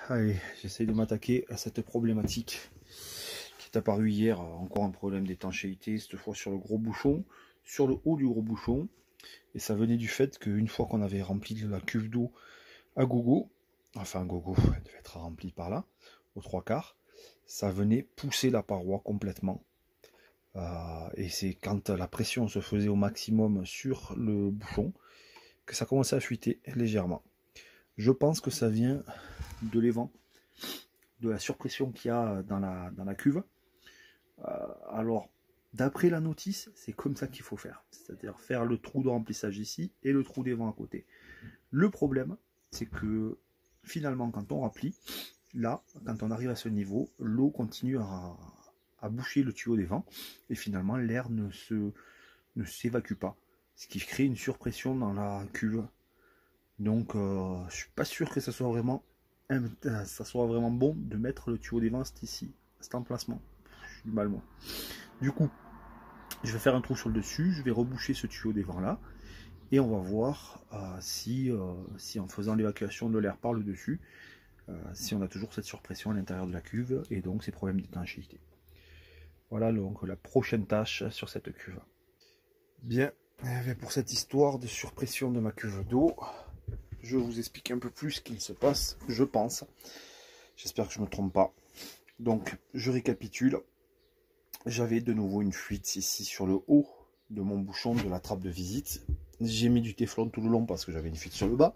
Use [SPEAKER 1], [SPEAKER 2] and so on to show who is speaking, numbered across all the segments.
[SPEAKER 1] Allez, j'essaye de m'attaquer à cette problématique qui est apparue hier. Encore un problème d'étanchéité, cette fois sur le gros bouchon, sur le haut du gros bouchon. Et ça venait du fait qu'une fois qu'on avait rempli la cuve d'eau à gogo, enfin à gogo, elle devait être remplie par là, aux 3/4, ça venait pousser la paroi complètement. Et c'est quand la pression se faisait au maximum sur le bouchon que ça commençait à fuiter légèrement. Je pense que ça vient de l'évent, de la surpression qu'il y a dans la cuve. Alors, d'après la notice, c'est comme ça qu'il faut faire. C'est-à-dire faire le trou de remplissage ici et le trou d'évent à côté. Le problème, c'est que finalement, quand on remplit, là, quand on arrive à ce niveau, l'eau continue à boucher le tuyau d'évent et finalement l'air ne s'évacue pas, ce qui crée une surpression dans la cuve. Donc je suis pas sûr que ça soit vraiment bon de mettre le tuyau d'évent ici, à cet emplacement. J'ai du mal moi. Du coup, je vais faire un trou sur le dessus, je vais reboucher ce tuyau d'évent là et on va voir si en faisant l'évacuation de l'air par le dessus, si on a toujours cette surpression à l'intérieur de la cuve et donc ces problèmes d'étanchéité. Voilà donc la prochaine tâche sur cette cuve. Bien, pour cette histoire de surpression de ma cuve d'eau, je vous explique un peu plus ce qu'il se passe, je pense. J'espère que je ne me trompe pas. Donc, je récapitule. J'avais de nouveau une fuite ici sur le haut de mon bouchon de la trappe de visite. J'ai mis du téflon tout le long parce que j'avais une fuite sur le bas,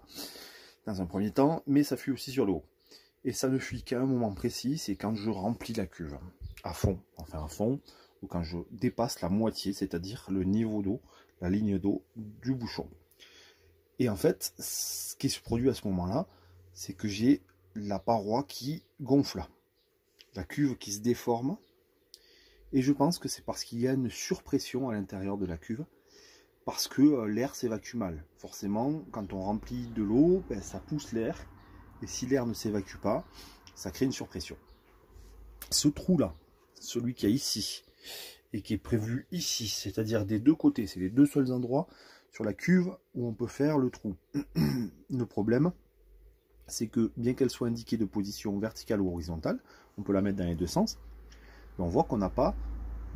[SPEAKER 1] dans un premier temps, mais ça fuit aussi sur le haut. Et ça ne fuit qu'à un moment précis, c'est quand je remplis la cuve à fond, enfin à fond, ou quand je dépasse la moitié, c'est-à-dire le niveau d'eau, la ligne d'eau du bouchon. Et en fait, ce qui se produit à ce moment-là, c'est que j'ai la paroi qui gonfle, la cuve qui se déforme, et je pense que c'est parce qu'il y a une surpression à l'intérieur de la cuve, parce que l'air s'évacue mal. Forcément, quand on remplit de l'eau, ben, ça pousse l'air, et si l'air ne s'évacue pas, ça crée une surpression. Ce trou-là, celui qui est ici, et qui est prévu ici, c'est-à-dire des deux côtés, c'est les deux seuls endroits sur la cuve où on peut faire le trou. Le problème, c'est que bien qu'elle soit indiquée de position verticale ou horizontale, on peut la mettre dans les deux sens, mais on voit qu'on n'a pas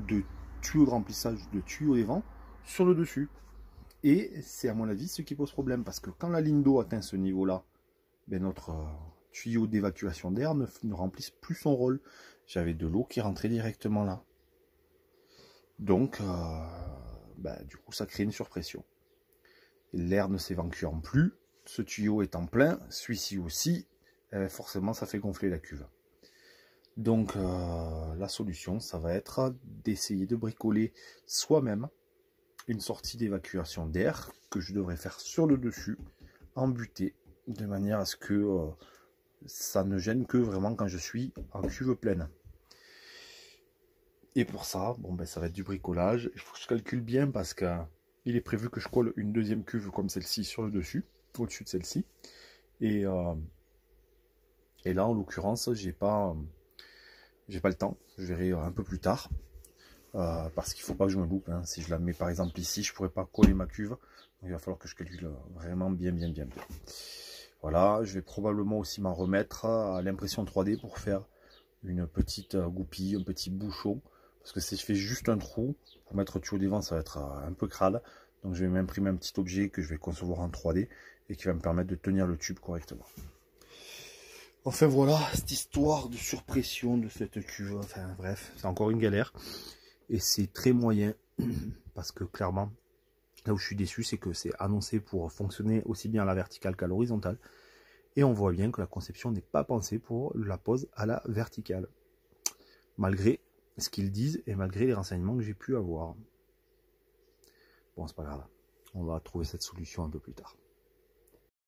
[SPEAKER 1] de tuyau de remplissage, de tuyau d'évent sur le dessus. Et c'est à mon avis ce qui pose problème, parce que quand la ligne d'eau atteint ce niveau-là, ben notre tuyau d'évacuation d'air ne remplisse plus son rôle. J'avais de l'eau qui rentrait directement là. Donc, du coup, ça crée une surpression. L'air ne s'évacuant plus, ce tuyau étant plein, celui-ci aussi, forcément, ça fait gonfler la cuve. Donc, la solution, ça va être d'essayer de bricoler soi-même une sortie d'évacuation d'air que je devrais faire sur le dessus, en butée, de manière à ce que ça ne gêne que vraiment quand je suis en cuve pleine. Et pour ça, bon ben ça va être du bricolage. Il faut que je calcule bien parce que il est prévu que je colle une deuxième cuve comme celle-ci sur le dessus, au-dessus de celle-ci. Et là, en l'occurrence, j'ai pas le temps. Je verrai un peu plus tard. Parce qu'il ne faut pas que je me loupe. Hein. Si je la mets par exemple ici, je ne pourrais pas coller ma cuve. Donc, il va falloir que je calcule vraiment bien. Voilà, je vais probablement aussi m'en remettre à l'impression 3D pour faire une petite goupille, un petit bouchon. Parce que si je fais juste un trou, pour mettre le tuyau d'évent, ça va être un peu crade. Donc je vais m'imprimer un petit objet que je vais concevoir en 3D et qui va me permettre de tenir le tube correctement. Enfin voilà, cette histoire de surpression de cette cuve. Enfin bref, c'est encore une galère. Et c'est très moyen, parce que clairement, là où je suis déçu, c'est que c'est annoncé pour fonctionner aussi bien à la verticale qu'à l'horizontale. Et on voit bien que la conception n'est pas pensée pour la pose à la verticale. Malgré ce qu'ils disent et malgré les renseignements que j'ai pu avoir. Bon, c'est pas grave. On va trouver cette solution un peu plus tard.